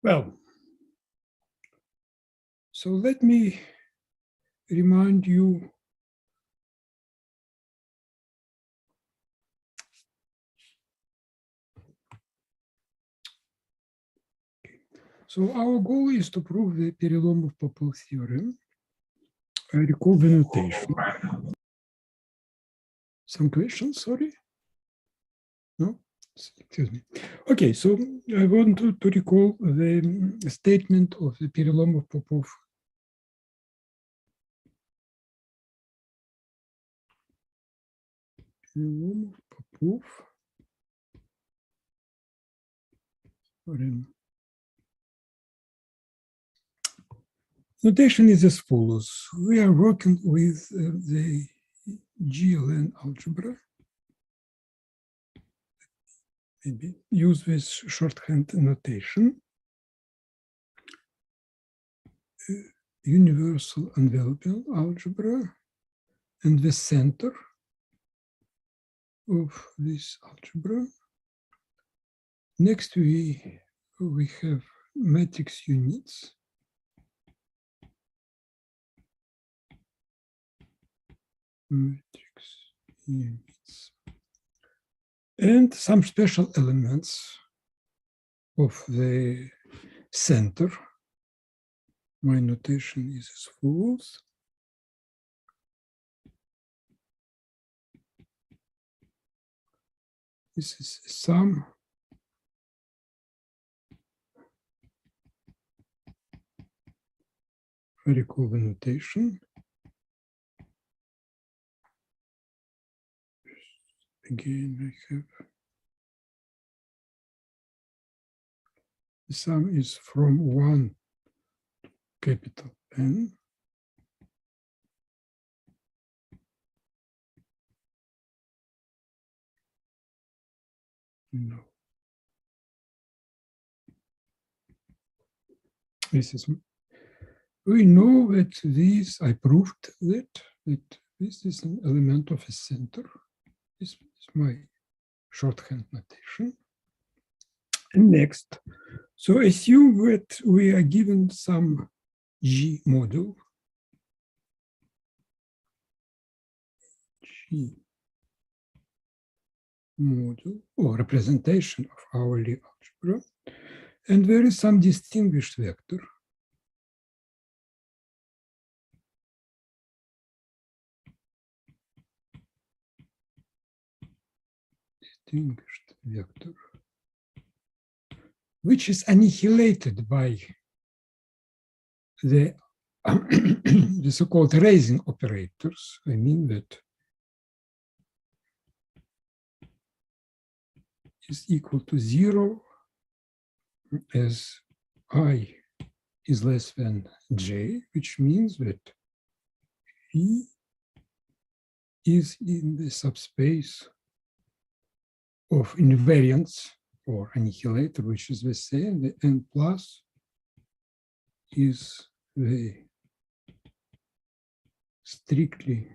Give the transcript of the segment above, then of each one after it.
Well, so let me remind you so our goal is to prove the Perelomov-Popov theorem. I recall the notation. Some questions, sorry? No? Excuse me. Okay, so I want to recall the statement of the Perelomov-Popov. Perelomov-Popov theorem. Notation is as follows. We are working with the G.Olshanski algebra. Maybe use this shorthand notation. Universal enveloping algebra, and the center of this algebra. Next we have matrix units. Matrix units. And some special elements of the center. My notation is as follows. This is a sum I recall the notation. Again, I have the sum is from 1 to capital N. No. This is, we know that this, I proved that this is an element of a center. This is my shorthand notation. And next, so assume that we are given some G model. G model or representation of our Lie algebra. And there is some distinguished vector. Distinguished vector, which is annihilated by the, the so-called raising operators. I mean that is equal to 0 as I is less than J, which means that V is in the subspace of invariance or annihilator, which is the same. The N plus is the strictly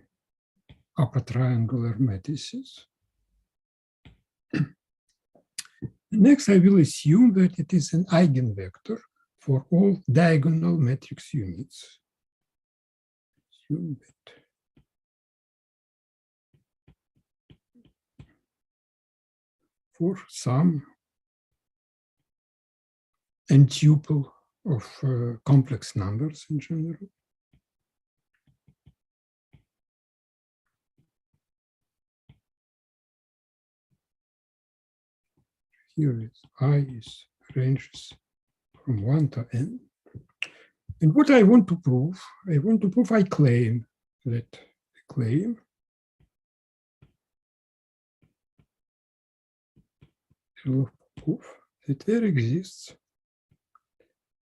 upper triangular matrices. Next, I will assume that it is an eigenvector for all diagonal matrix units. Assume that for some n-tuple of complex numbers in general. Here is I is ranges from 1 to n. And what I want to prove, I claim that that there exists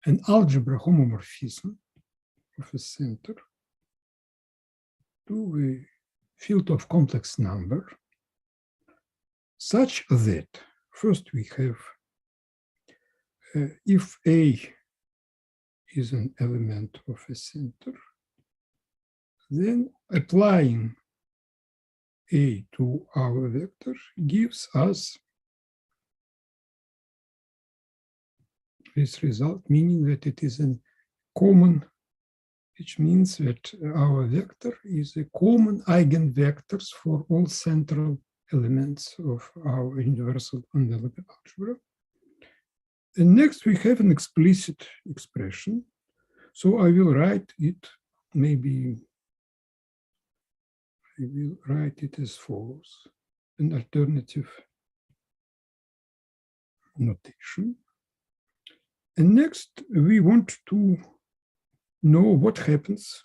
an algebra homomorphism of a center to the field of complex number, such that first we have if A is an element of a center, then applying A to our vector gives us this result, meaning that it is a common, which means that our vector is a common eigenvectors for all central elements of our universal envelope algebra. And next we have an explicit expression. So I will write it, maybe I will write it as follows, an alternative notation. And next we want to know what happens,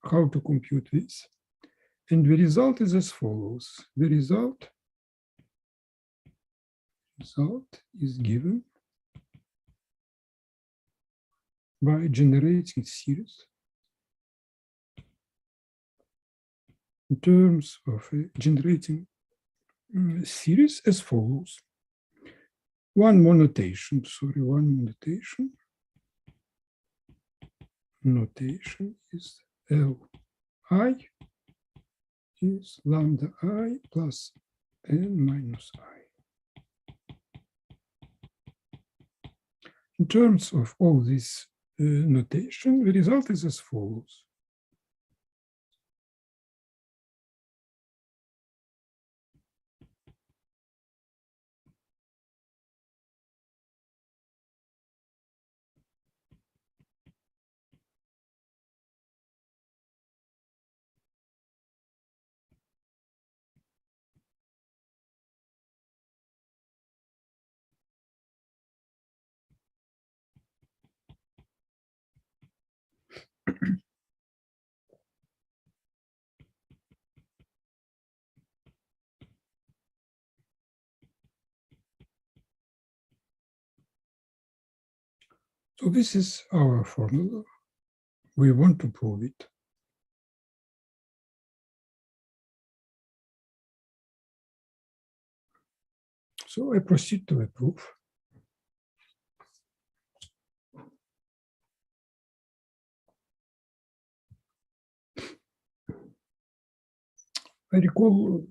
how to compute this. And the result is as follows. The result is given by generating series in terms of a generating series as follows. One more notation. Notation is Li is lambda I plus n minus I. In terms of all this notation, the result is as follows. So this is our formula. We want to prove it. So I proceed to the proof. I recall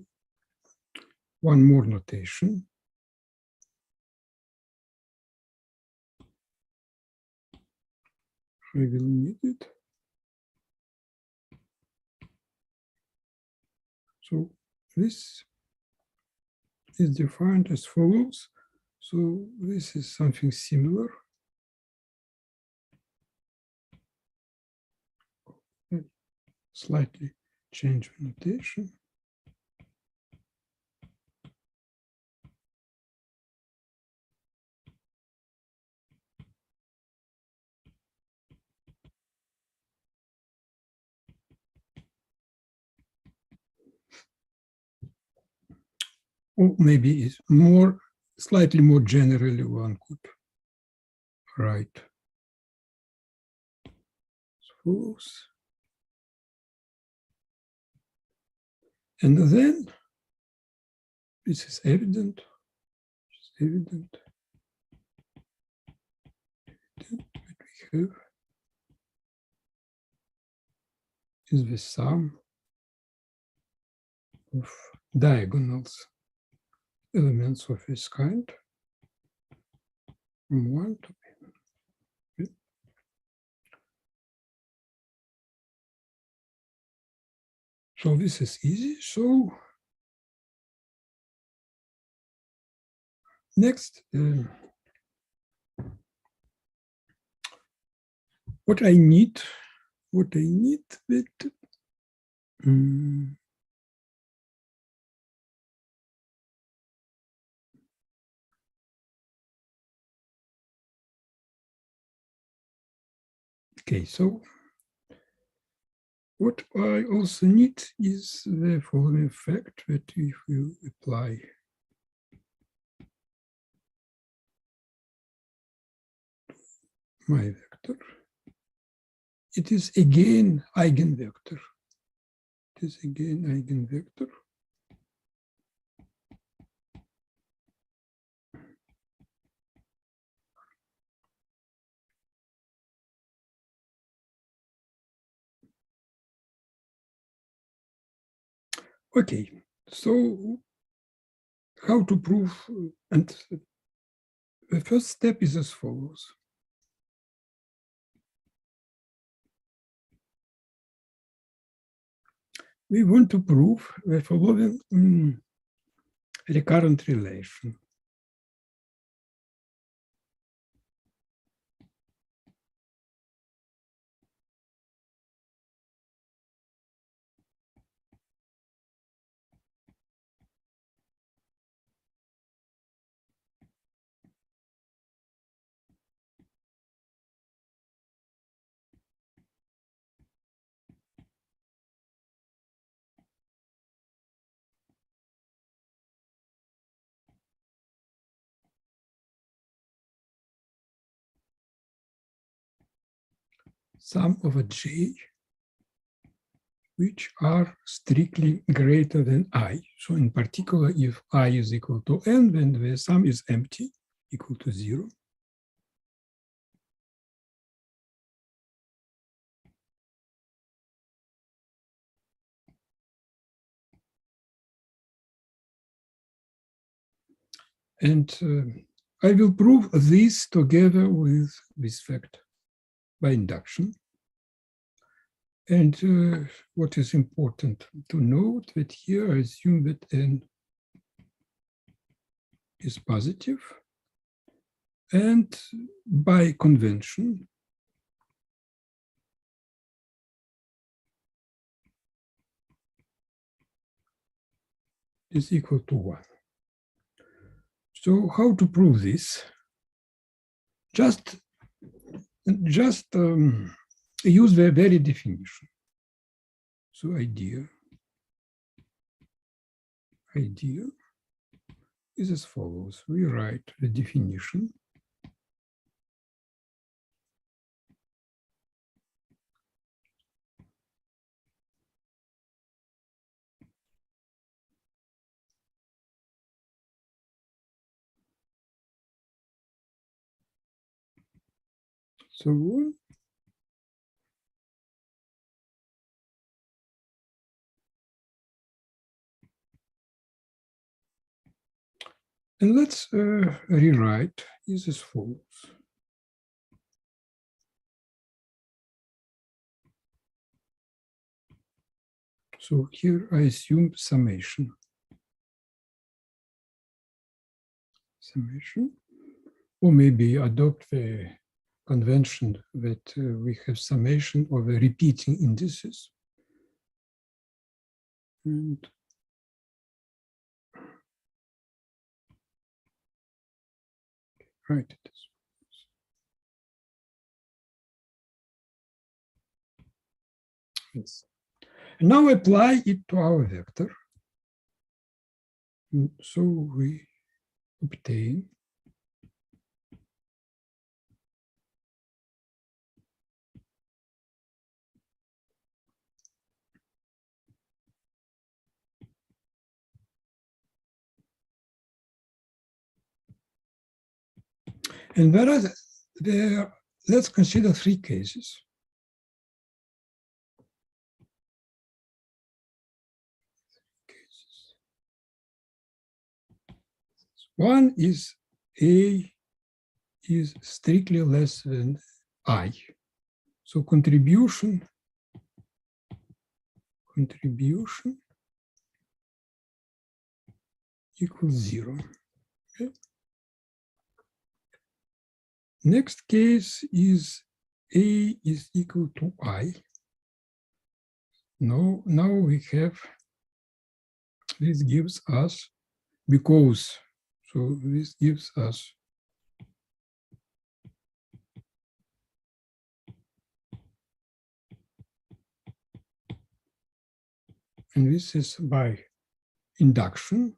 one more notation. I will need it. So this is defined as follows. So this is something similar. Slightly change the notation. Or maybe it's more, slightly more generally one could write follows. And then this is evident. That we have is the sum of diagonals, elements of this kind, from 1 to n. So this is easy. So next, what I need with okay, so what I also need is the following fact that if you apply my vector, it is again eigenvector. It is again eigenvector. Okay, so how to prove, and the first step is as follows. We want to prove the following recurrent relation. Sum over J, which are strictly greater than I. So in particular, if I is equal to n, then the sum is empty, equal to 0. And I will prove this together with this fact by induction. And what is important to note that here I assume that n is positive, and by convention, is equal to 1. So how to prove this? Just use the very definition. So idea is as follows. We write the definition. So and let's rewrite is as follows. So here I assume summation, or maybe adopt the convention that we have summation of the repeating indices. And write it as yes. And now apply it to our vector. And so we obtain and whereas there, let's consider 3 cases. One is A is strictly less than I. So contribution equals 0. Okay. Next case is A is equal to I. Now we have, this gives us, because, so this gives us and this is by induction.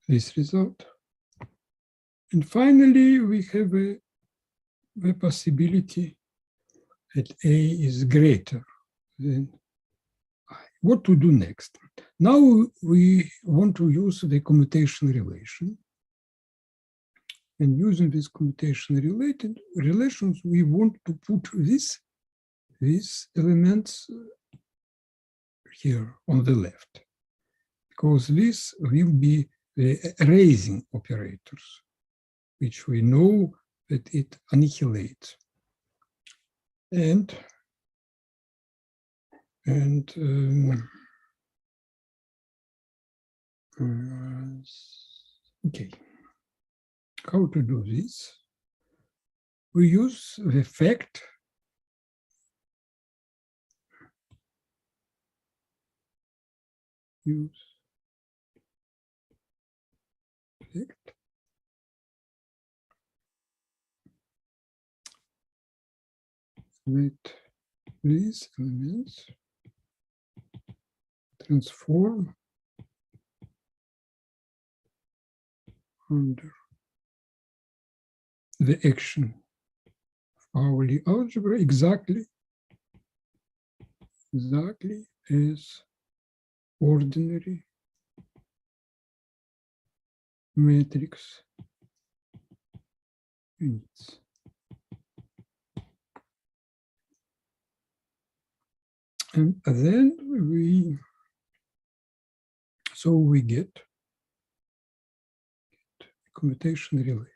This result. And finally, we have the possibility that A is greater than I. What to do next? Now we want to use the commutation relation. And using these commutation-related relations, we want to put these elements here on the left, because this will be the erasing operators, which we know that it annihilates. Okay, how to do this? We use the fact that these elements transform under the action of our Lie algebra exactly as ordinary matrix units. And then we get commutation relations.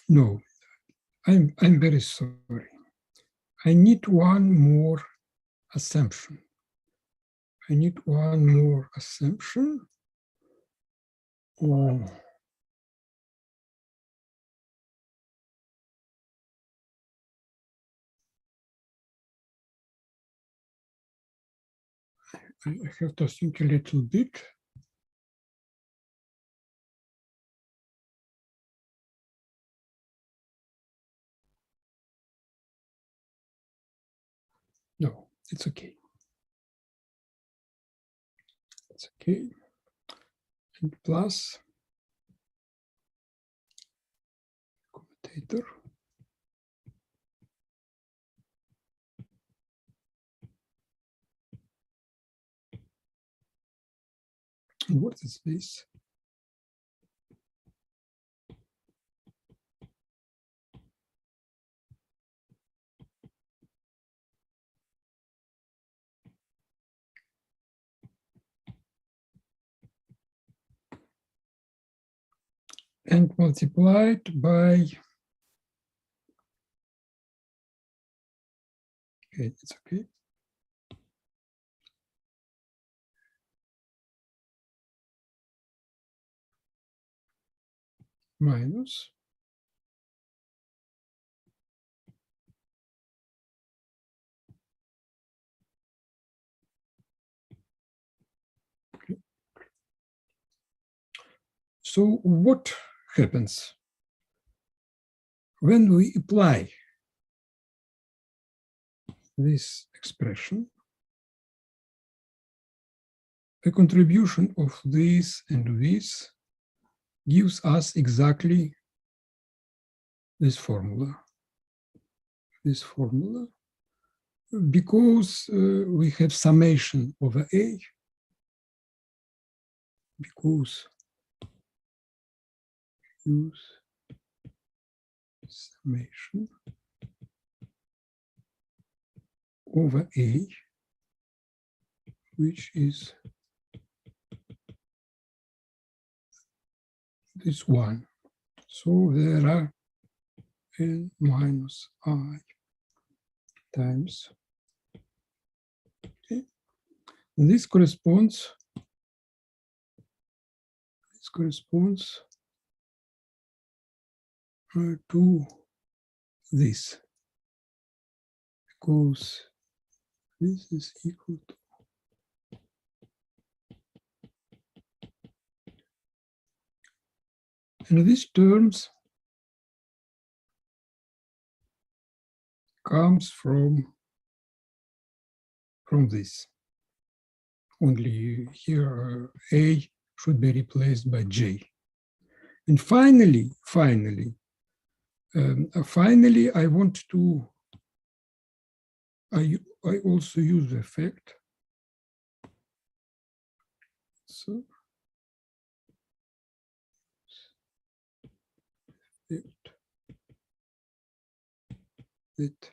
No, I'm very sorry. I need one more assumption. I have to think a little bit. No, it's okay. It's okay. And plus commutator. And what is this? And multiplied by, okay, it's okay. Minus okay. So what happens when we apply this expression? The contribution of this and this gives us exactly this formula. Because we have summation over A, because use summation over A, which is this one. So there are n minus I times. Okay. And this corresponds to this, because this is equal to and these terms comes from this. Only here A should be replaced by J. And finally, I want to, I also use the effect. So, that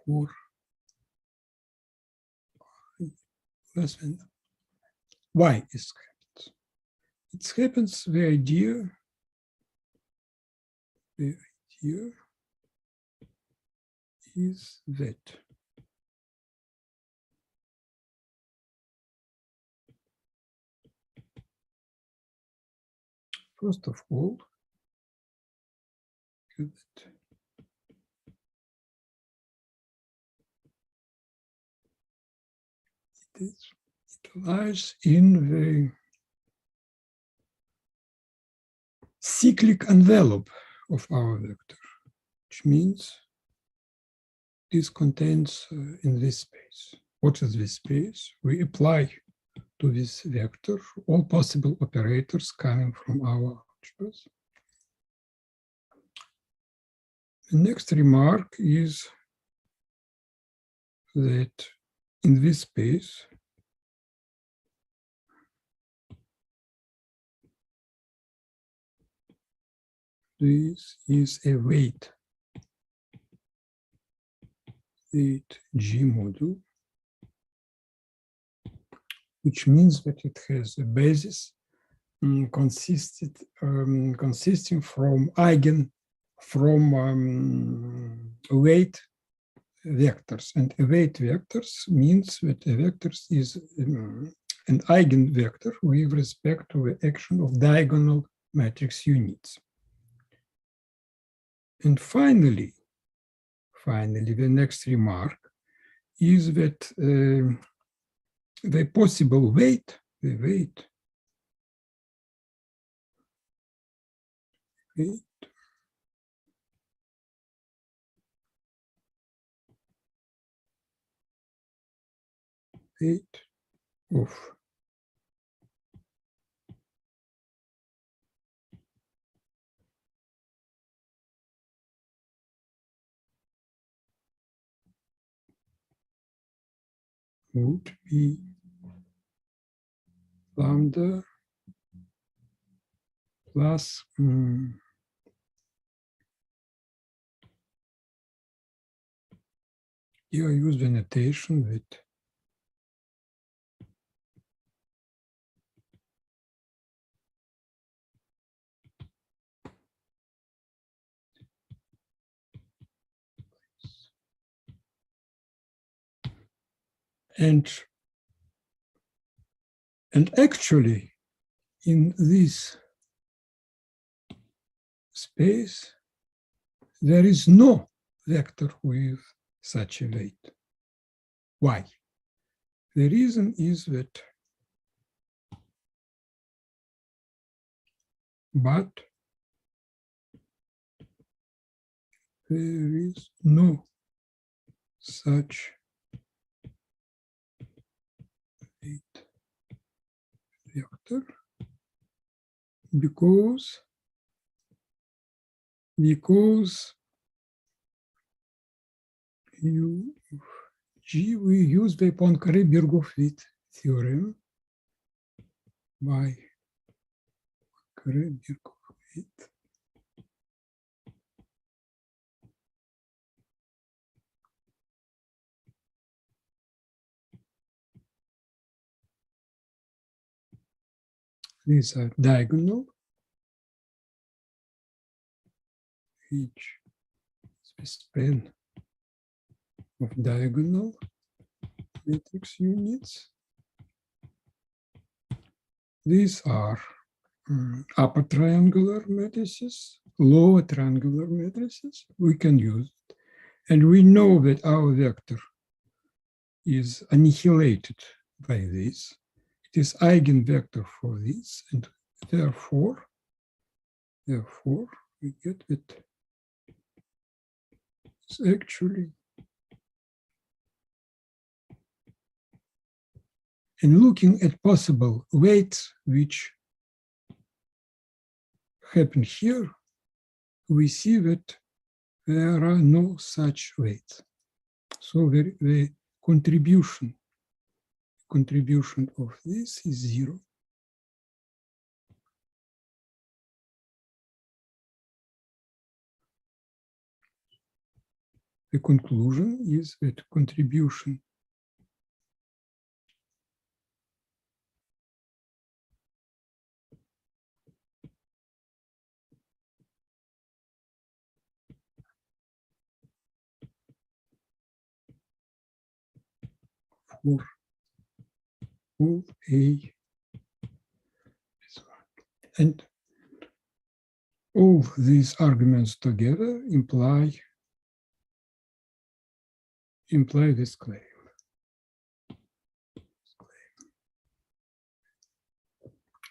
for less than y is happens. It happens the idea is that first of all, it lies in the cyclic envelope of our vector, which means this contains in this space. What is this space? We apply to this vector all possible operators coming from our algebras. The next remark is that in this space, this is a weight G module, which means that it has a basis consisting from weight vectors, and a weight vectors means that a vector is an eigenvector with respect to the action of diagonal matrix units. And finally, the next remark is that the possible weight, of would be lambda plus here I use the notation that and actually in this space there is no vector with such a weight. Why? The reason is that but there is no such weight vector because we use the Poincaré-Birkhoff theorem by Poincaré-Birkhoff. These are diagonal, each is the span of diagonal matrix units. These are upper triangular matrices, lower triangular matrices. We can use it. And we know that our vector is annihilated by this. it is eigenvector for this, and therefore we get that it's actually, and looking at possible weights which happen here, we see that there are no such weights. So the contribution of this is 0. The conclusion is that contribution for all A is 1. And all these arguments together imply this claim.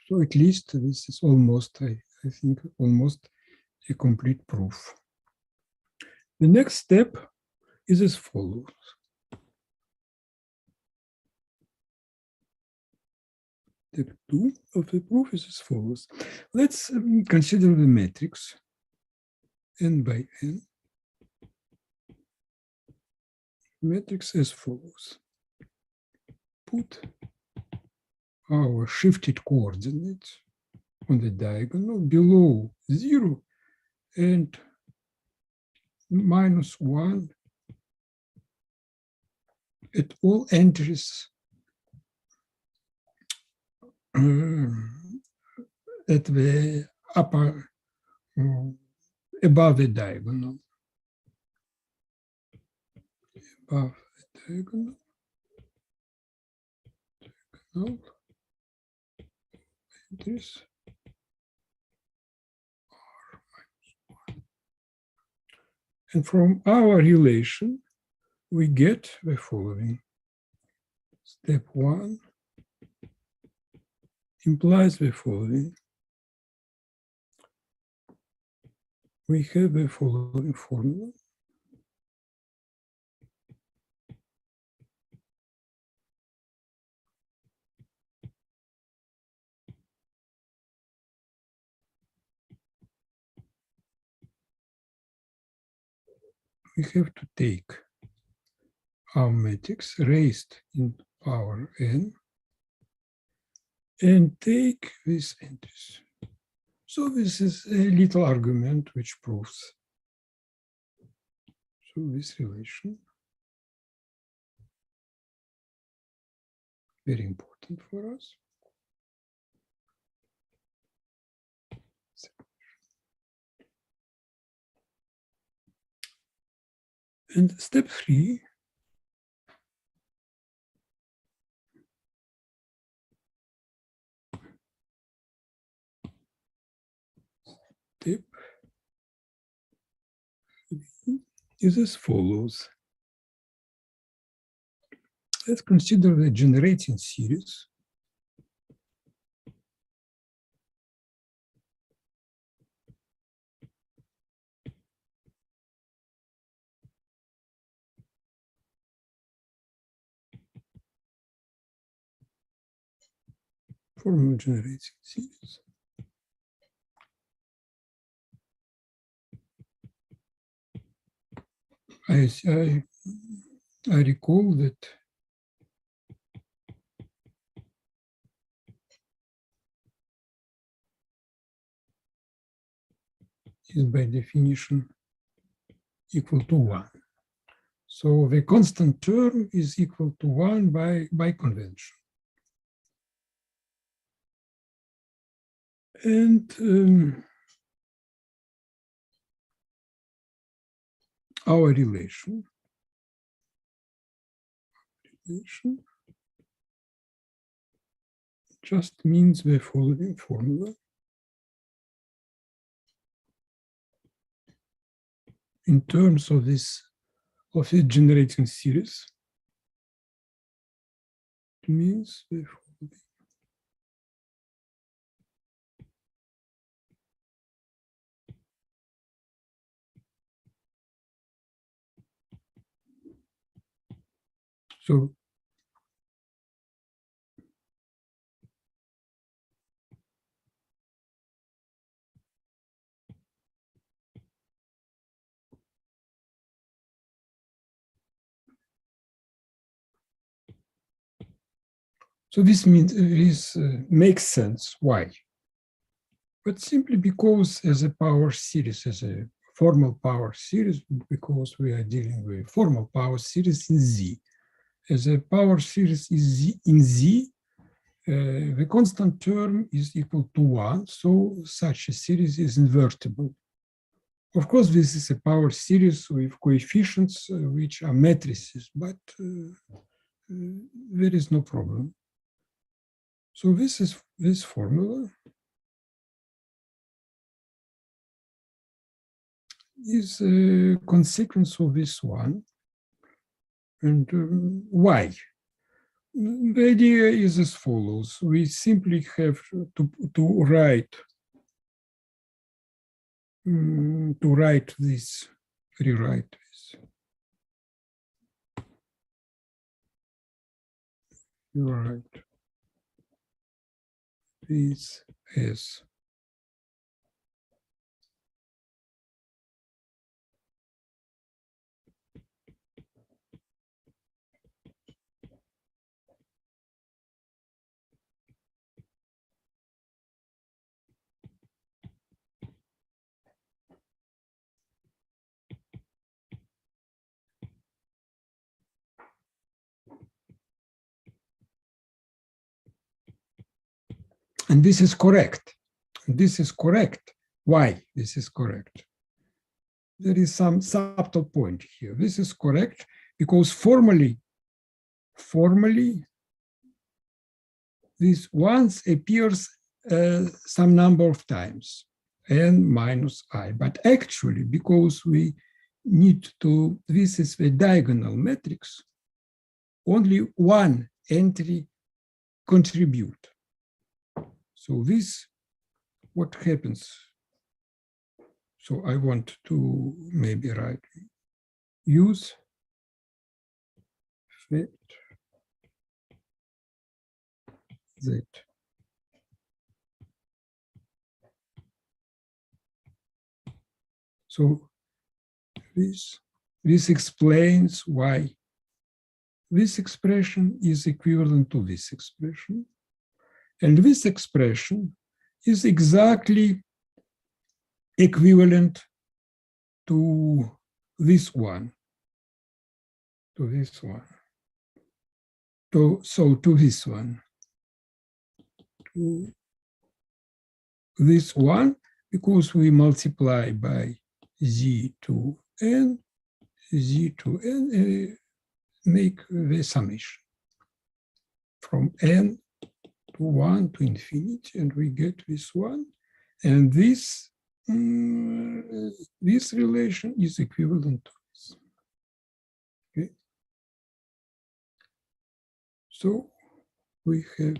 So at least this is almost, I think, almost a complete proof. The next step is as follows. Step 2 of the proof is as follows. Let's consider the matrix n by n. Matrix as follows. Put our shifted coordinates on the diagonal below 0 and -1 at all entries at the upper, above the diagonal. Above the diagonal. Entries are -1. And from our relation, we get the following. Step 1 implies the following. We have the following formula. We have to take our matrix raised in power n and take these entries. So this is a little argument which proves this relation. Very important for us. And step 3 is as follows. Let's consider the generating series. Formula generating series. I recall that is by definition equal to 1. So the constant term is equal to 1 by convention. And our relation just means the following formula. In terms of this generating series, it means the following. So this means this makes sense. Why? But simply because as a power series, as a formal power series, because we are dealing with formal power series in Z. As a power series is in Z, the constant term is equal to 1, so such a series is invertible. Of course, this is a power series with coefficients which are matrices, but there is no problem. So this formula is a consequence of this one. And why? The idea is as follows. We simply have to write this, rewrite this. Rewrite this as and this is correct. This is correct. Why this is correct? There is some subtle point here. This is correct because formally, this once appears some number of times, n minus I. But actually, because we need to, this is the diagonal matrix, only one entry contribute. So this, what happens? So I want to maybe write use that so this explains why this expression is equivalent to this expression. And this expression is exactly equivalent to this one, to this one. So to this one, to this one, because we multiply by z to n, make the summation from n to 1 to infinity, and we get this one. And this, this relation is equivalent to this. Okay. So we have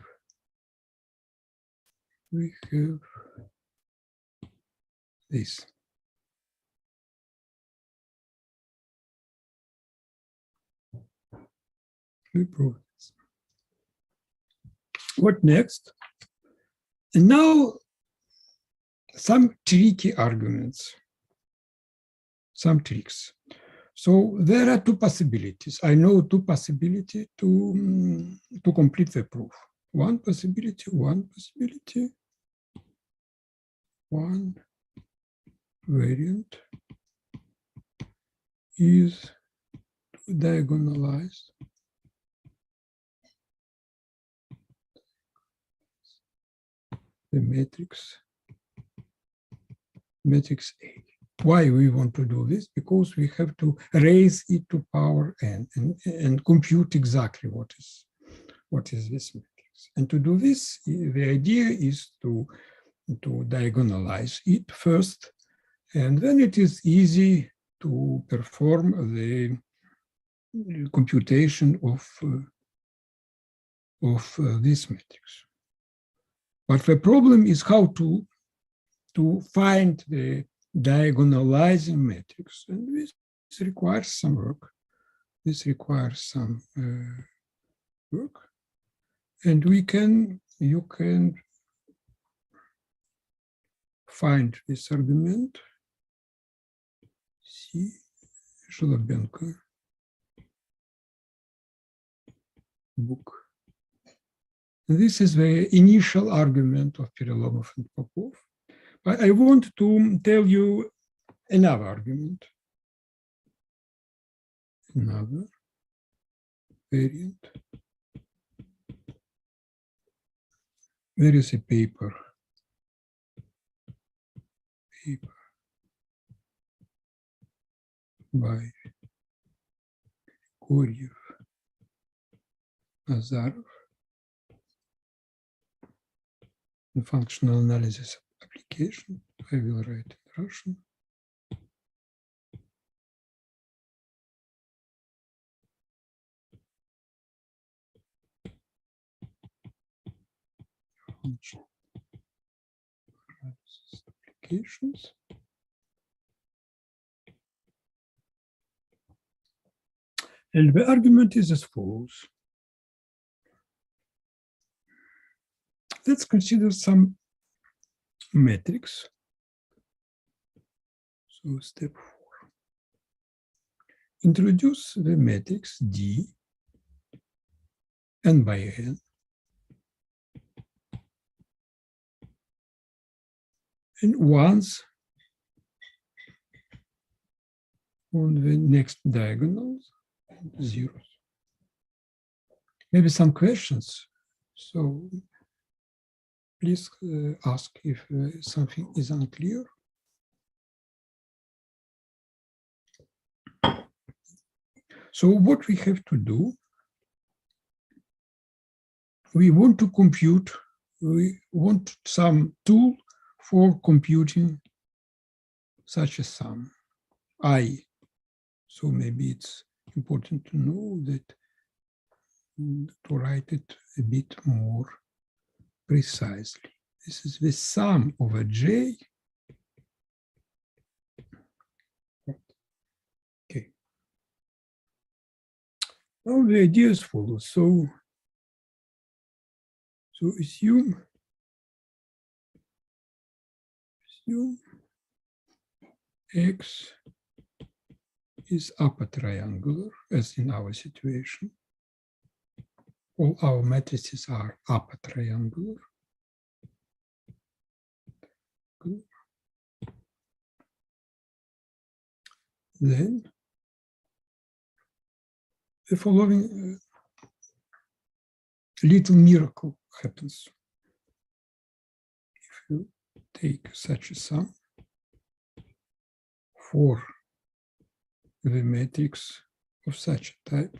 this. We prove this. What next? And now some tricky arguments, some tricks. So there are two possibilities. I know two possibilities to complete the proof. One possibility, one variant is to diagonalize the matrix A. Why we want to do this? Because we have to raise it to power n and compute exactly what is this matrix. And to do this, the idea is to diagonalize it first, and then it is easy to perform the computation of this matrix. But the problem is how to find the diagonalizing matrix, and this requires some work. This requires some work. And you can find this argument, C. Zholobenko book. And this is the initial argument of Perelomov and Popov. But I want to tell you another argument, another variant. There is a paper by Koryev, Nazarov, the functional analysis application. I will write in Russian. Functional analysis applications. And the argument is as follows. Let's consider some metrics. So step 4. Introduce the matrix D n by n and ones on the next diagonals, zeros. Maybe some questions. So please ask if something is unclear. So what we have to do, we want to compute, we want some tool for computing such a sum, I. So maybe it's important to know that, to write it a bit more precisely. This is the sum over J. Okay. Now the idea is follows. So assume X is upper triangular, as in our situation. All our matrices are upper triangular. Good. Then the following little miracle happens. If you take such a sum for the matrix of such a type,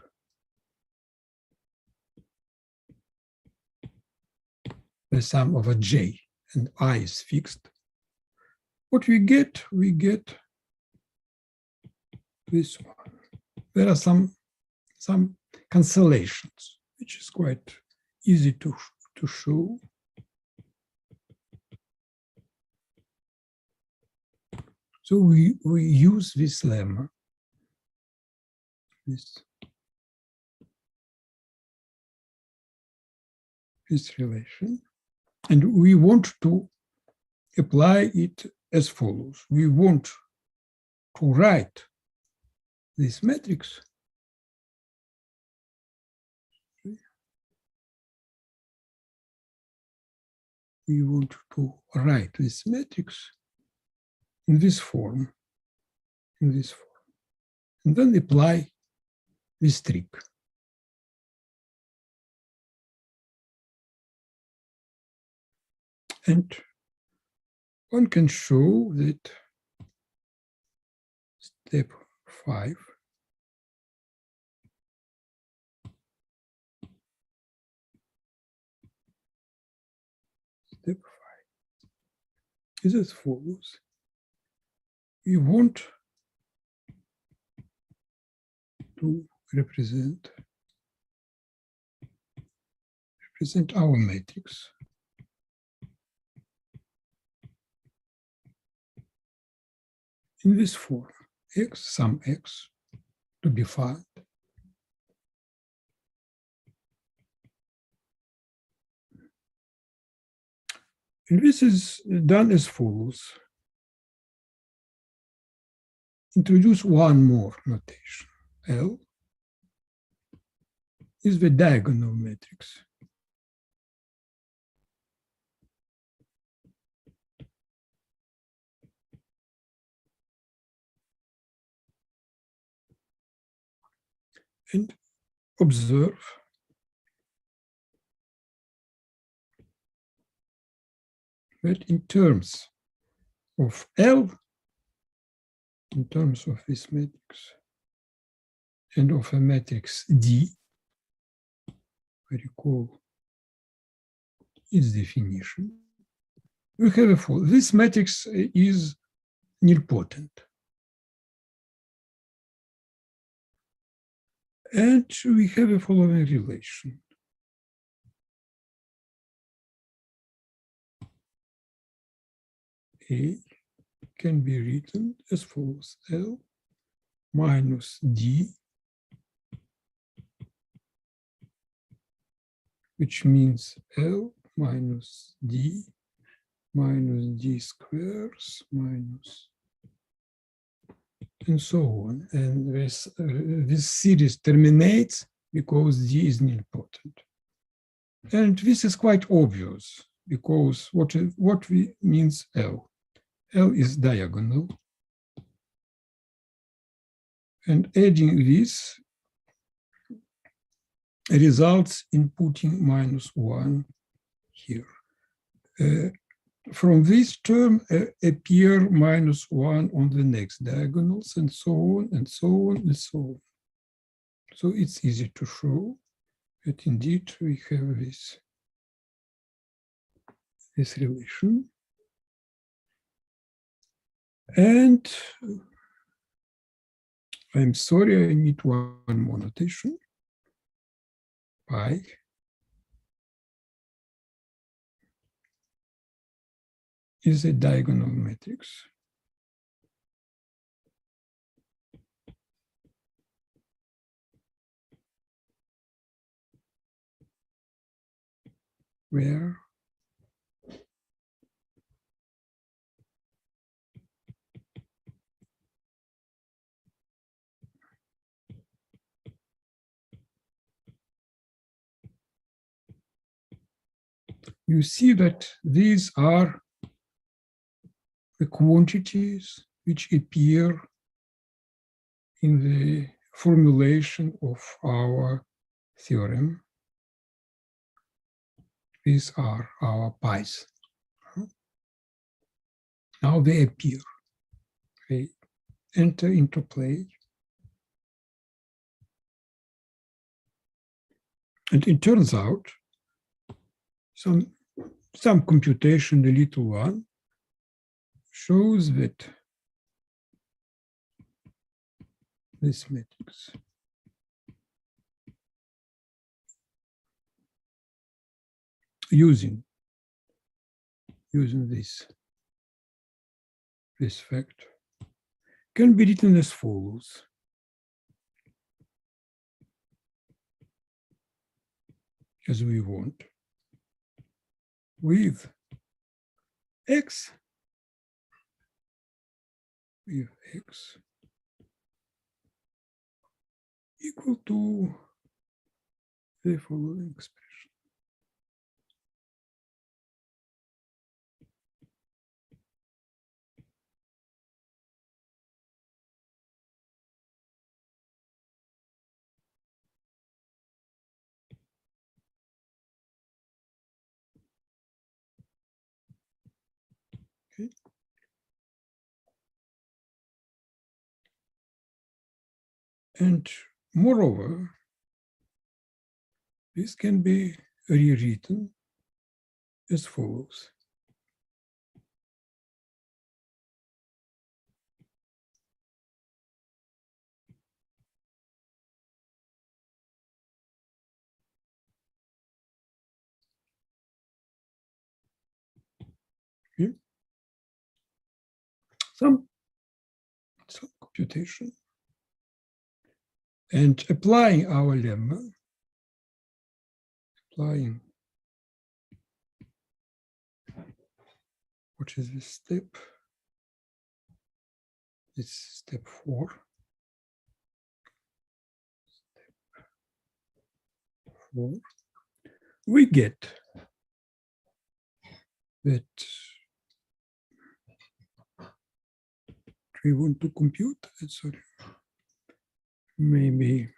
the sum over J and I is fixed, what we get this one. There are some cancellations, which is quite easy to show. So we use this lemma, this relation, and we want to apply it as follows. We want to write this matrix in this form, and then apply this trick. And one can show that step 5 is as follows. We want to represent our matrix in this form, x, sum x, to be found And this is done as follows. Introduce one more notation. L is the diagonal matrix. And observe that in terms of L, in terms of this matrix, and of a matrix D, I recall its definition, we have a full. This matrix is nilpotent. And we have a following relation. A can be written as follows: L minus D, which means L minus D squares minus, and so on. And this series terminates because D is nilpotent. And this is quite obvious because what means L? L is diagonal. And adding this results in putting -1 here. From this term appear -1 on the next diagonals, and so on, and so on, and so on. So it's easy to show that indeed we have this relation. And I'm sorry, I need one more notation. Pi is a diagonal matrix where you see that these are the quantities which appear in the formulation of our theorem. These are our pi's. Now they appear, they enter into play. And it turns out some computation, a little one, shows that this matrix using this fact can be written as follows. As we want, with x equal to the following expression. Okay. And moreover, this can be rewritten as follows. Okay. Some computation. And applying our lemma, applying What is this step? It's step 4. Step 4. We get that we want to compute, sorry, maybe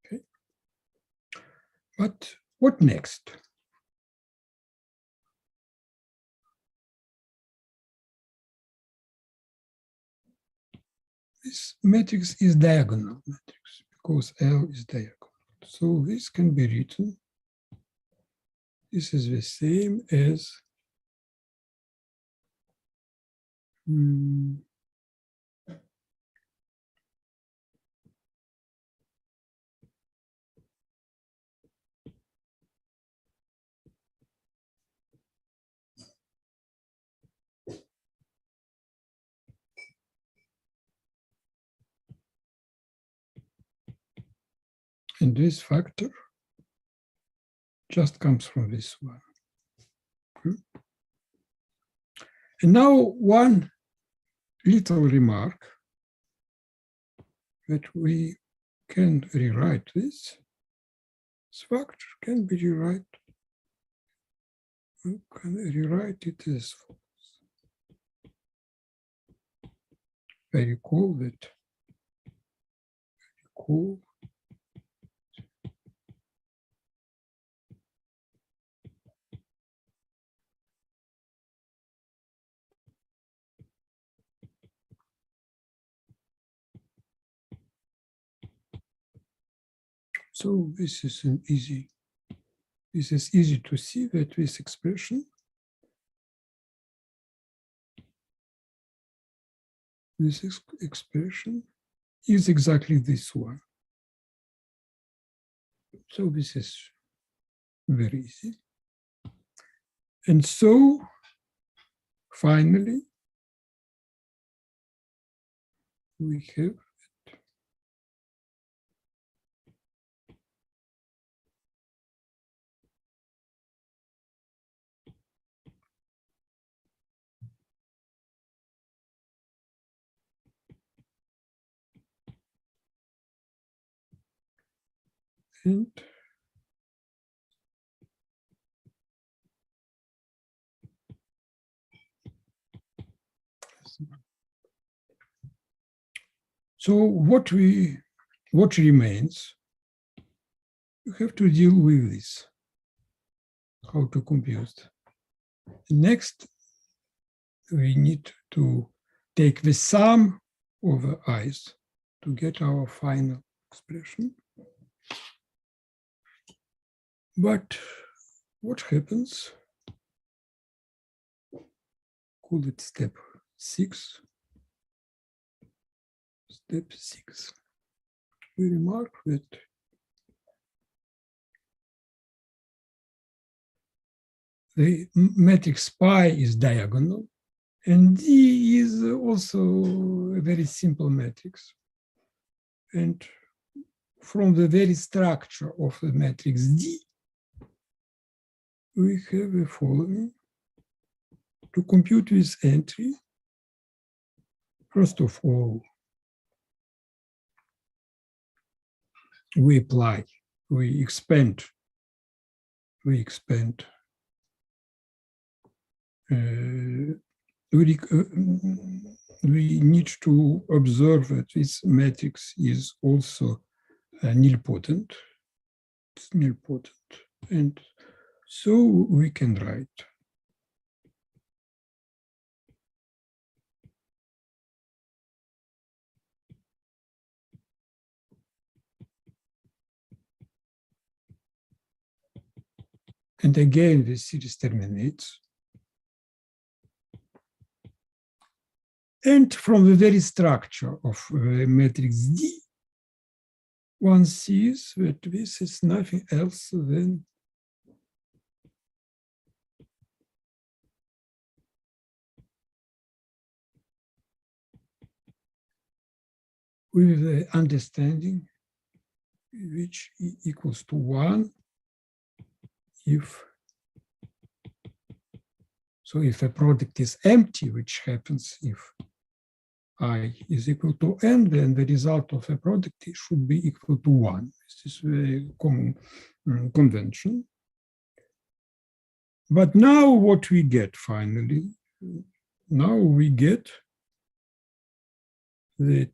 okay. But what next? This matrix is diagonal matrix because L is diagonal. So this can be written. This is the same as and this factor just comes from this one. And now one little remark that we can rewrite this. This factor can be rewrite. We can rewrite it as follows. I recall that. So this is easy to see that this expression is exactly this one. So this is very easy. And so finally, we have and so what remains? You have to deal with this, how to compute. Next, we need to take the sum of the i's to get our final expression. But what happens? Call it step 6. Step 6. We remark that the matrix pi is diagonal, and D is also a very simple matrix. And from the very structure of the matrix D, we have the following. To compute this entry, first of all, we expand. We need to observe that this matrix is also nilpotent. It's nilpotent. And so we can write And again, the series terminates. And from the very structure of the matrix D, one sees that this is nothing else than with the understanding which equals to 1 if a product is empty, which happens if I is equal to n, then the result of a product should be equal to 1. This is a common convention. But now what we get finally, now we get that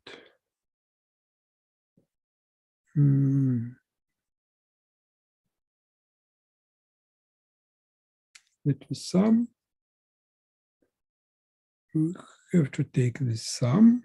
that the sum, we have to take the sum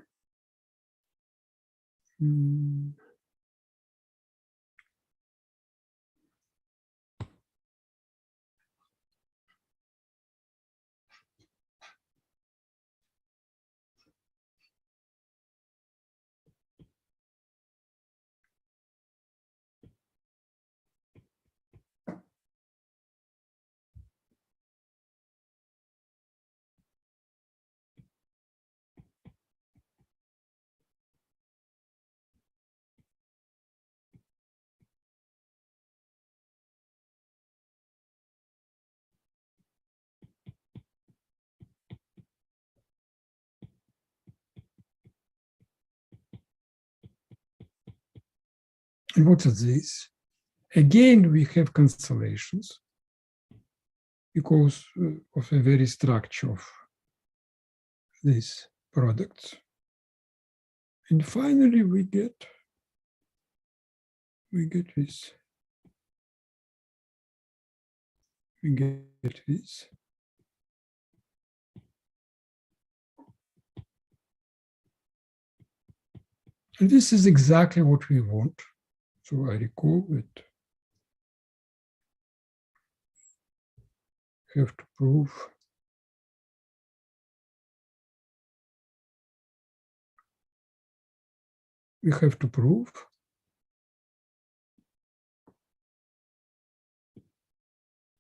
and what is this? Again, we have constellations because of a very structure of these products. And finally, we get this. We get this. And this is exactly what we want. So I recall it. Have to prove we have to prove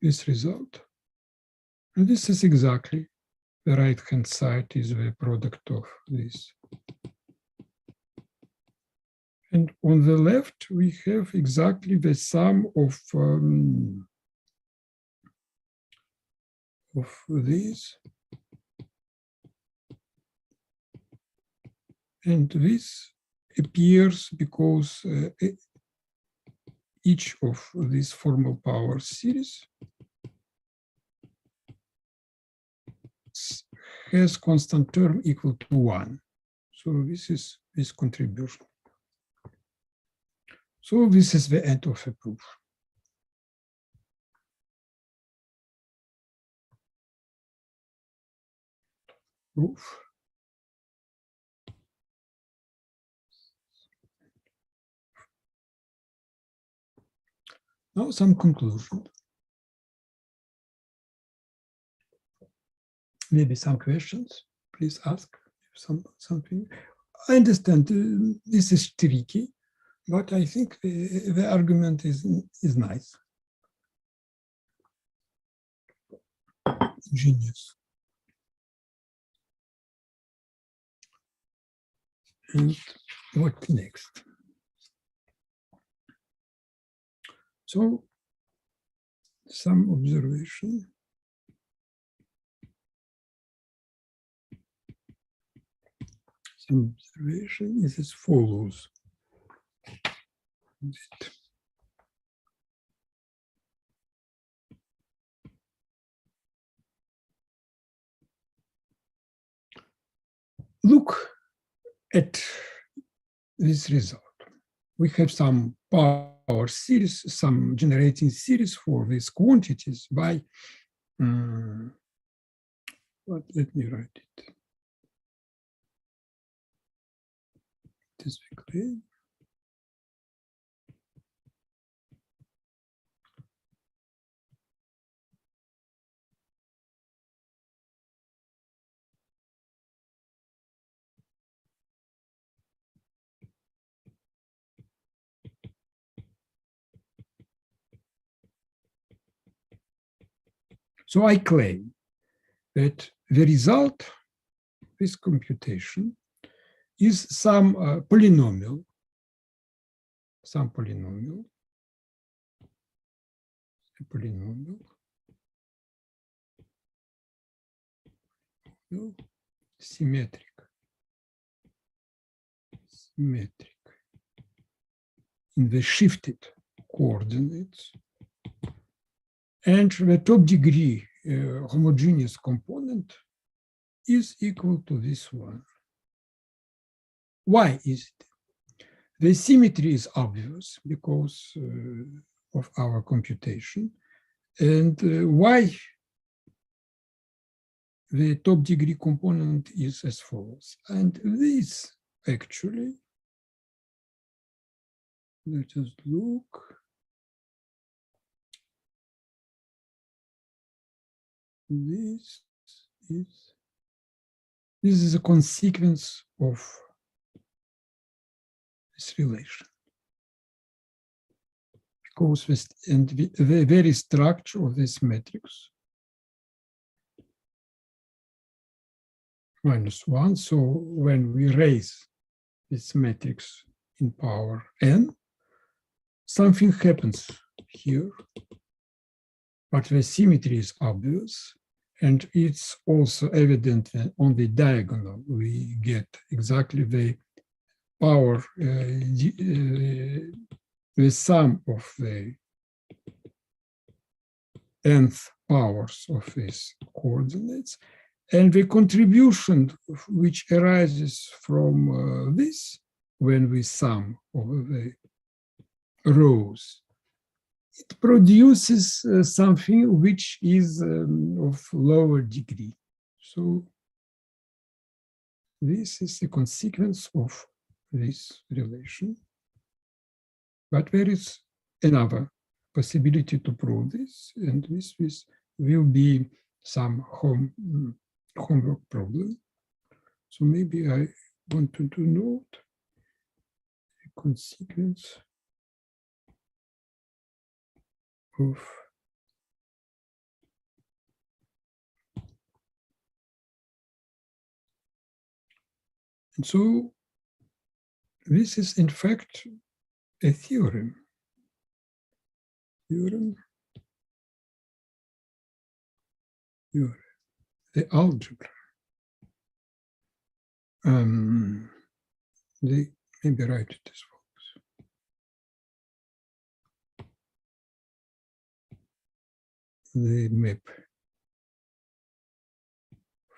this result. And this is exactly the right-hand side is the product of this. And on the left, we have exactly the sum of these. And this appears because each of these formal power series has constant term equal to 1. So this is this contribution. So this is the end of the proof. Now some conclusion. Maybe some questions. Please ask something. I understand this is tricky, but I think the argument is nice. Genius. And what next? So, some observation. Some observation is as follows. Look at this result. We have some power series, some generating series for these quantities by, but let me write it. This quickly. So I claim that the result of this computation is some polynomial, symmetric in the shifted coordinates, and the top degree homogeneous component is equal to this one. Why is it? The symmetry is obvious because of our computation. And why the top degree component is as follows. And this actually, let us look. This is a consequence of this relation. Because the very structure of this matrix -1. So when we raise this matrix in power n, something happens here, but the symmetry is obvious, and it's also evident that on the diagonal we get exactly the power, the sum of the nth powers of these coordinates, and the contribution which arises from this, when we sum over the rows, it produces something which is of lower degree. So this is a consequence of this relation. But there is another possibility to prove this, and this will be some homework problem. So maybe I want to note a consequence of and so this is in fact a theorem. The algebra. They maybe write it as follows. The map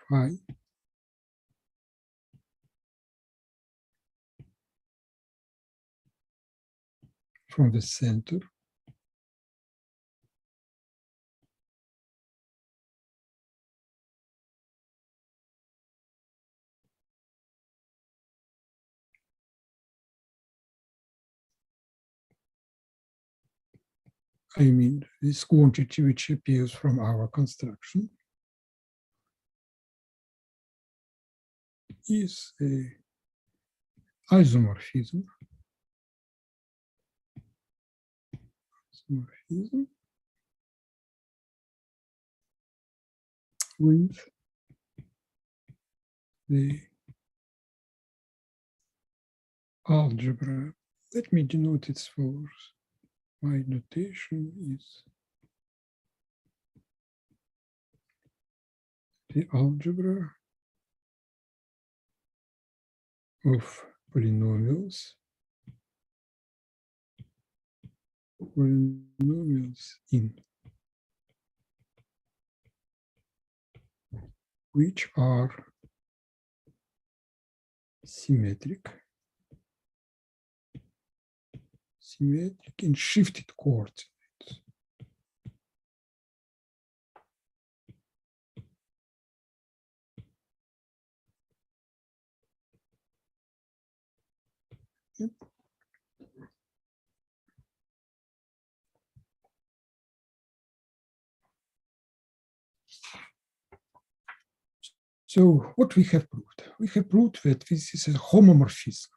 phi from the center I mean this quantity which appears from our construction is a isomorphism with the algebra. Let me denote its force. My notation is the algebra of polynomials in which are symmetric in shifted coordinates. Yep. So what we have proved? We have proved that this is a homomorphism.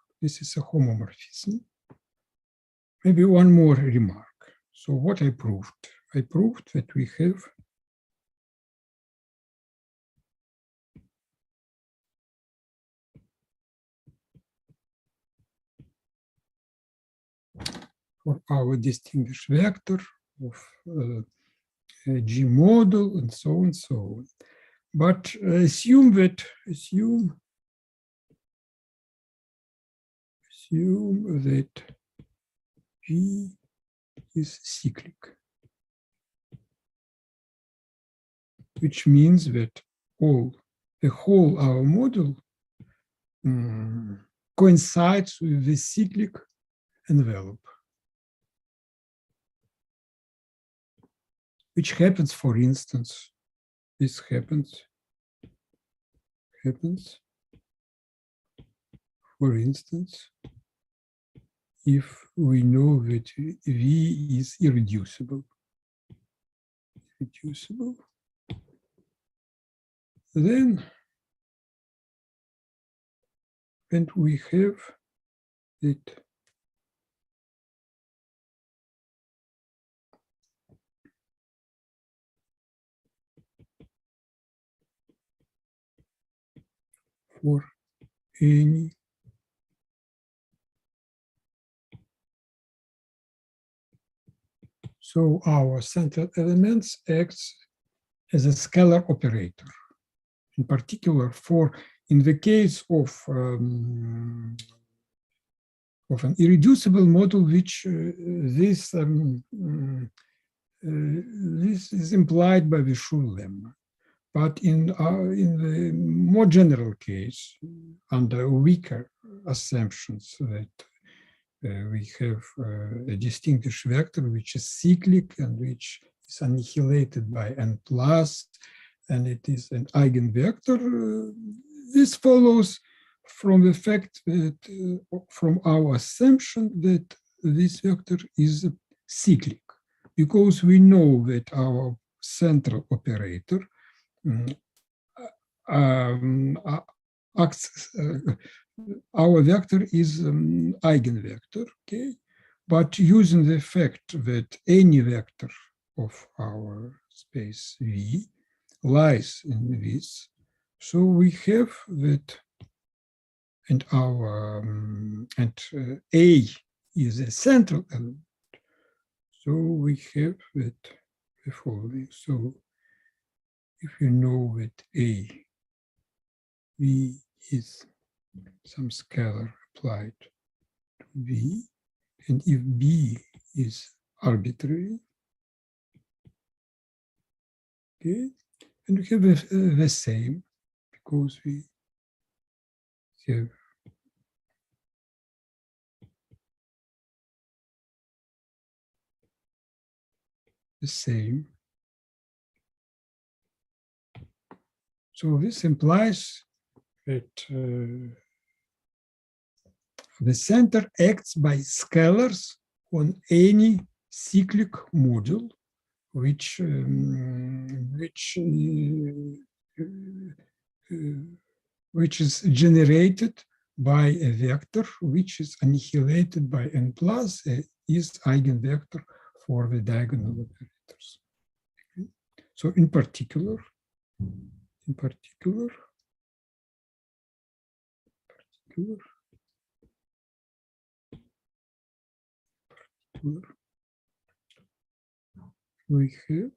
Maybe one more remark. So what I proved? I proved that we have for our distinguished vector of G model and so on and so on. But assume that G is cyclic, which means that the whole our model coincides with the cyclic envelope, which happens, for instance, this happens, for instance, if we know that V is irreducible, then and we have it for any so our central elements acts as a scalar operator. In particular, in the case of an irreducible model, which this is implied by the Schur lemma. But in the more general case, under weaker assumptions that we have a distinguished vector which is cyclic and which is annihilated by n plus, and it is an eigenvector. This follows from the fact that, from our assumption that this vector is cyclic, because we know that our central operator our vector is eigenvector, okay? But using the fact that any vector of our space V lies in this, so we have that, and A is a central element. So we have that the following. So if you know that V is some scalar applied to V, and if B is arbitrary, okay, and we have the same, because we have the same. So this implies that the center acts by scalars on any cyclic module which is generated by a vector which is annihilated by n plus is eigenvector for the diagonal operators. Okay. So in particular, we have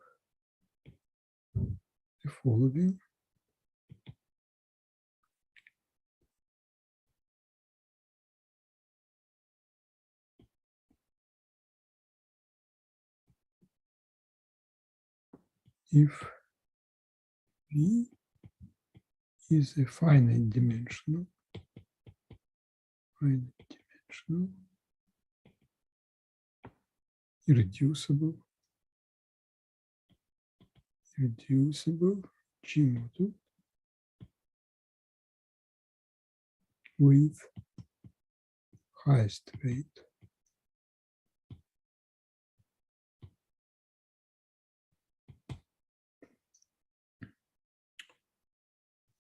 the following. If V is a finite dimensional, irreducible G model with highest weight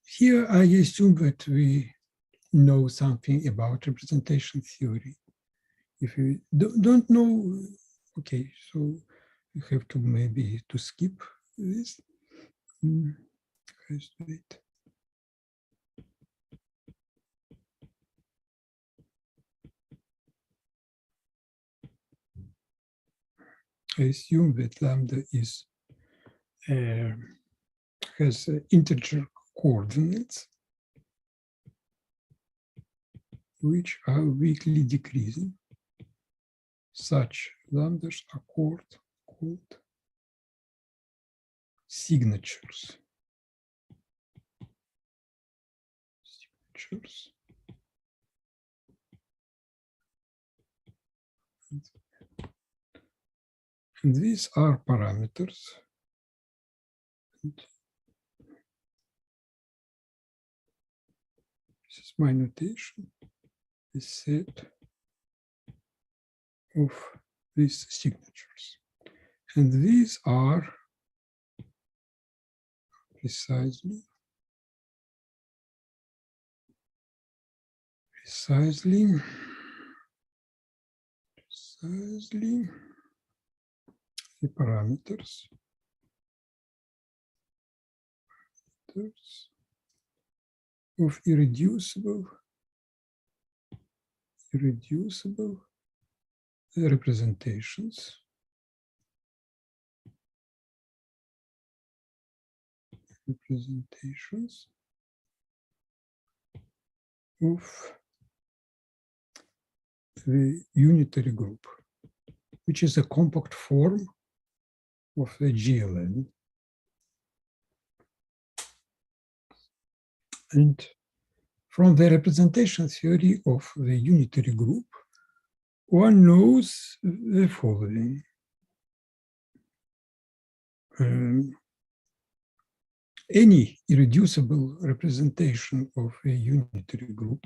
here. I assume that we know something about representation theory. If you don't know, okay, so you have to maybe to skip this. Highest weight. I assume that lambda is has integer coordinates which are weakly decreasing. Such lambdas are called signatures. And these are parameters. And this is my notation, the set of these signatures. And these are precisely the parameters of irreducible representations of the unitary group, which is a compact form of the GLN. And from the representation theory of the unitary group, one knows the following. Any irreducible representation of a unitary group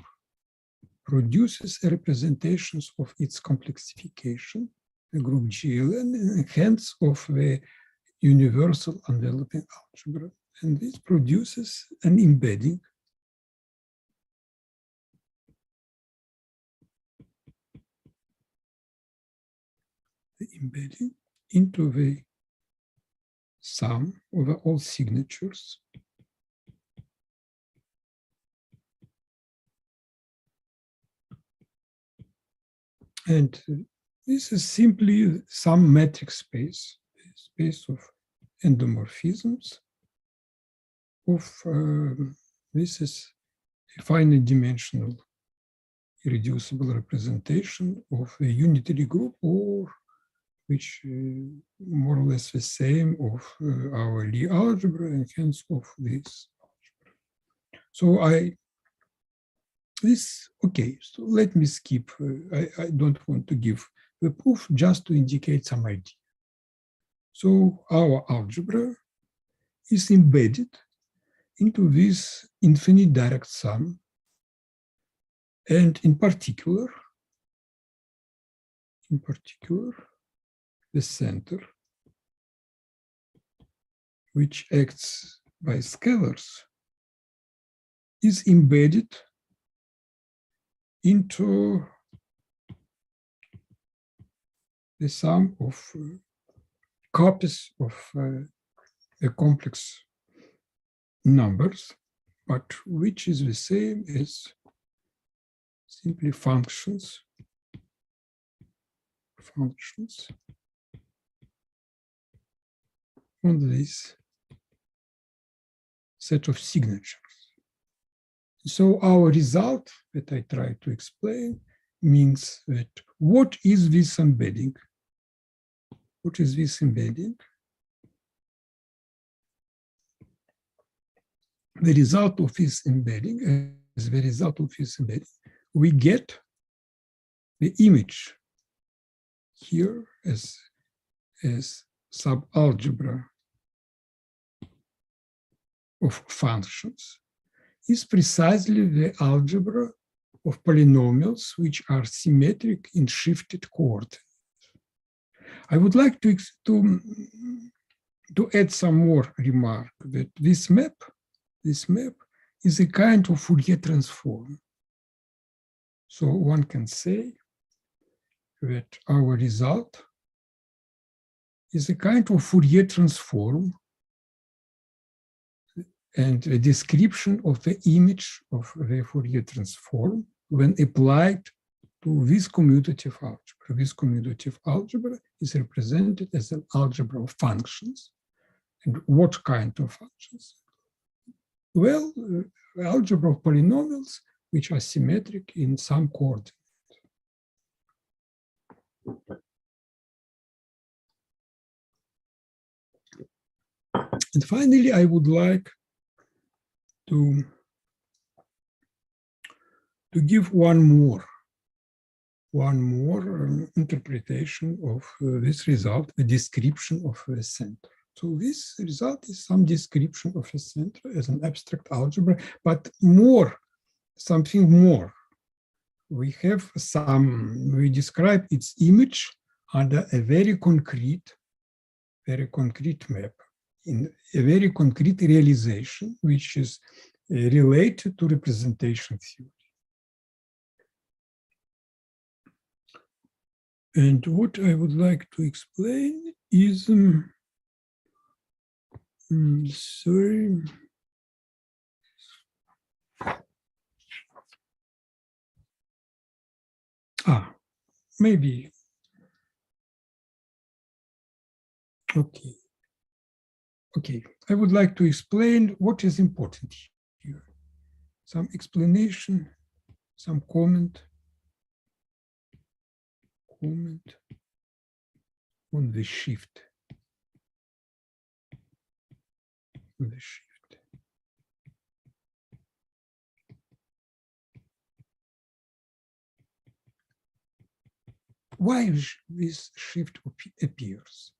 produces representations of its complexification, the group GLN, and hence of the universal enveloping algebra. And this produces an embedding into the sum over all signatures and this is simply some metric space of endomorphisms of this is a finite dimensional irreducible representation of a unitary group, or which more or less the same of our Lie algebra and hence of this algebra. So okay, so let me skip. I don't want to give the proof, just to indicate some idea. So our algebra is embedded into this infinite direct sum, and in particular, the center, which acts by scalars, is embedded into the sum of copies of a complex numbers, but which is the same as simply functions on this set of signatures. So our result that I try to explain means that what is this embedding? What is this embedding? The result of this embedding, as the result of this embedding, we get the image here as subalgebra of functions is precisely the algebra of polynomials which are symmetric in shifted coordinates. I would like to add some more remark that this map is a kind of Fourier transform. So one can say that our result is a kind of Fourier transform and a description of the image of the Fourier transform when applied to this commutative algebra. This commutative algebra is represented as an algebra of functions. And what kind of functions? Well, algebra of polynomials which are symmetric in some coordinates. And finally, I would like to give one more interpretation of this result, a description of a center. So this result is some description of a center as an abstract algebra, but something more. We describe its image under a very concrete map, in a very concrete realization, which is related to representation theory. And what I would like to explain is, sorry. Maybe. Okay. I would like to explain what is important here. Some explanation, some comment on the shift. Why this shift appears?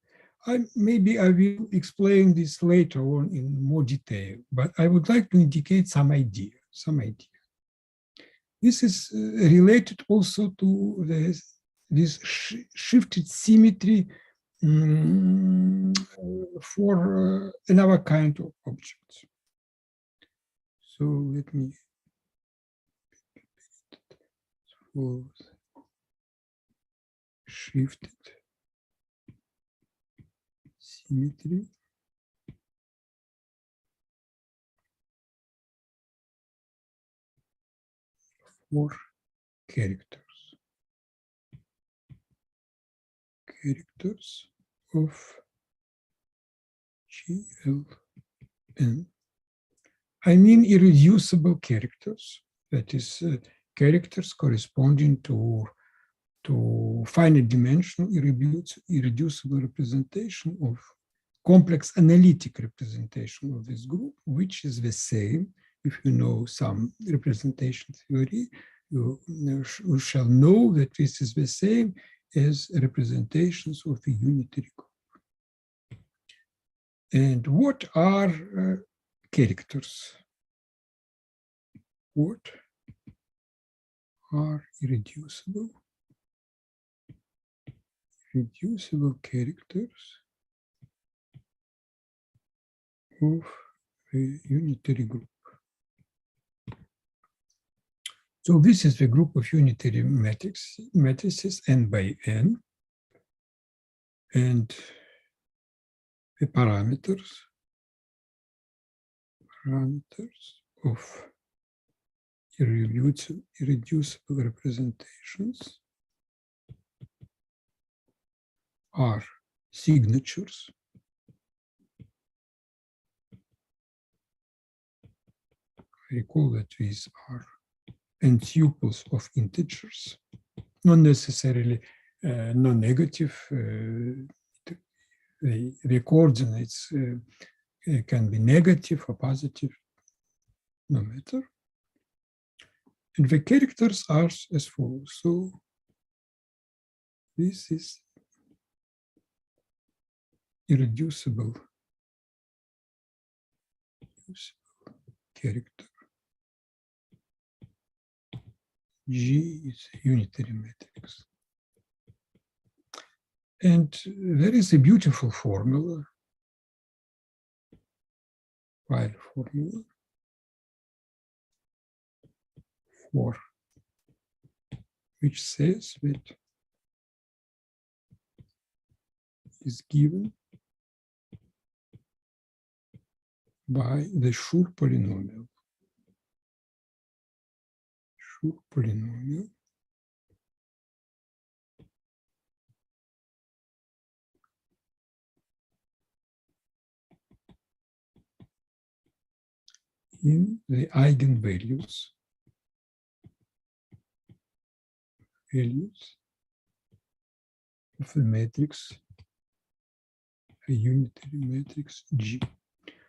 Maybe I will explain this later on in more detail, but I would like to indicate some idea. This is related also to this shifted symmetry for another kind of objects. So let me suppose shifted symmetry for characters of G.L.N. I mean irreducible characters, that is characters corresponding to finite dimensional irreducible representation of complex analytic representation of this group, which is the same. If you know some representation theory, you shall know that this is the same as representations of a unitary group. And what are characters? What are irreducible characters of a unitary group? So this is the group of unitary matrices n by n, and the parameters of irreducible representations are signatures, recall that these are n-tuples of integers, not necessarily non-negative. The coordinates can be negative or positive, no matter. And the characters are as follows. So this is irreducible character. G is a unitary matrix. And there is a beautiful formula, while formula for which says that is given by the Schur polynomial. in the eigenvalues of a matrix, a unitary matrix G.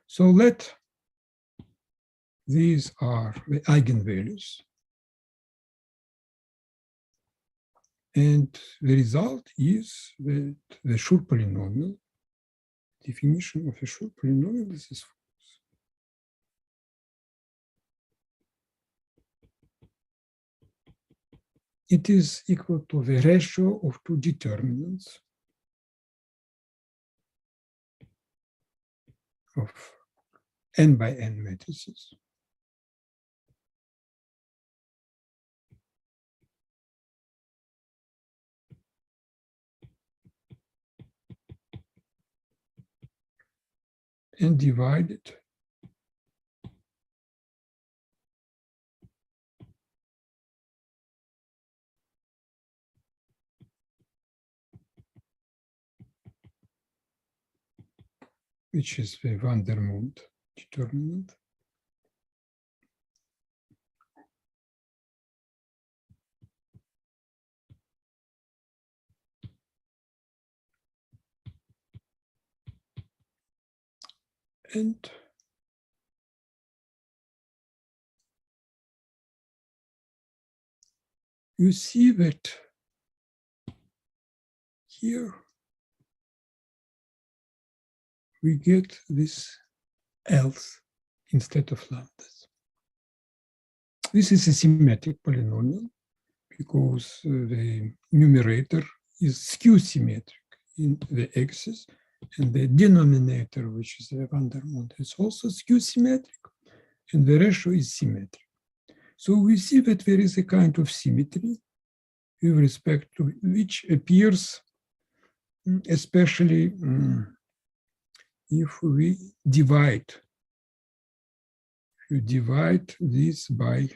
So let these are the eigenvalues, and the result is that the Schur polynomial, definition of a Schur polynomial is as follows. It is equal to the ratio of two determinants of n by n matrices and divided which is the van der Monde determinant, and you see that here we get this else instead of lambdas. This is a symmetric polynomial because the numerator is skew symmetric in the x's, and the denominator, which is the van der Monde, is also skew symmetric, and the ratio is symmetric. So we see that there is a kind of symmetry with respect to which appears especially if we divide. You divide this by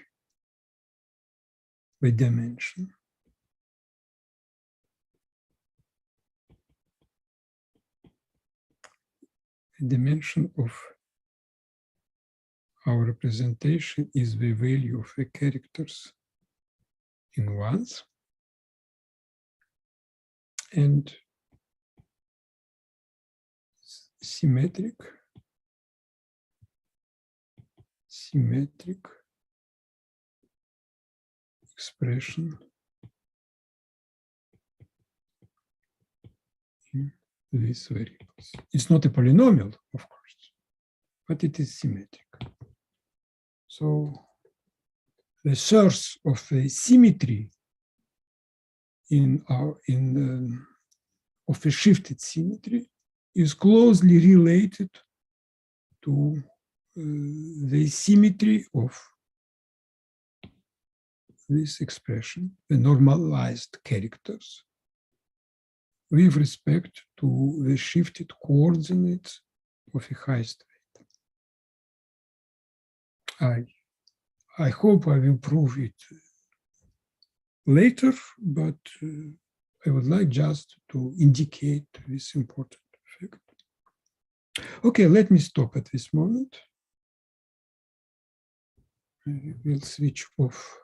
the dimension. The dimension of our representation is the value of the characters in ones, and symmetric expression in these variables. It's not a polynomial, of course, but it is symmetric. So the source of the symmetry of a shifted symmetry is closely related to the symmetry of this expression, the normalized characters, with respect to the shifted coordinates of a highest weight. I hope I will prove it later, but I would like just to indicate this important fact. Okay, let me stop at this moment. I will switch off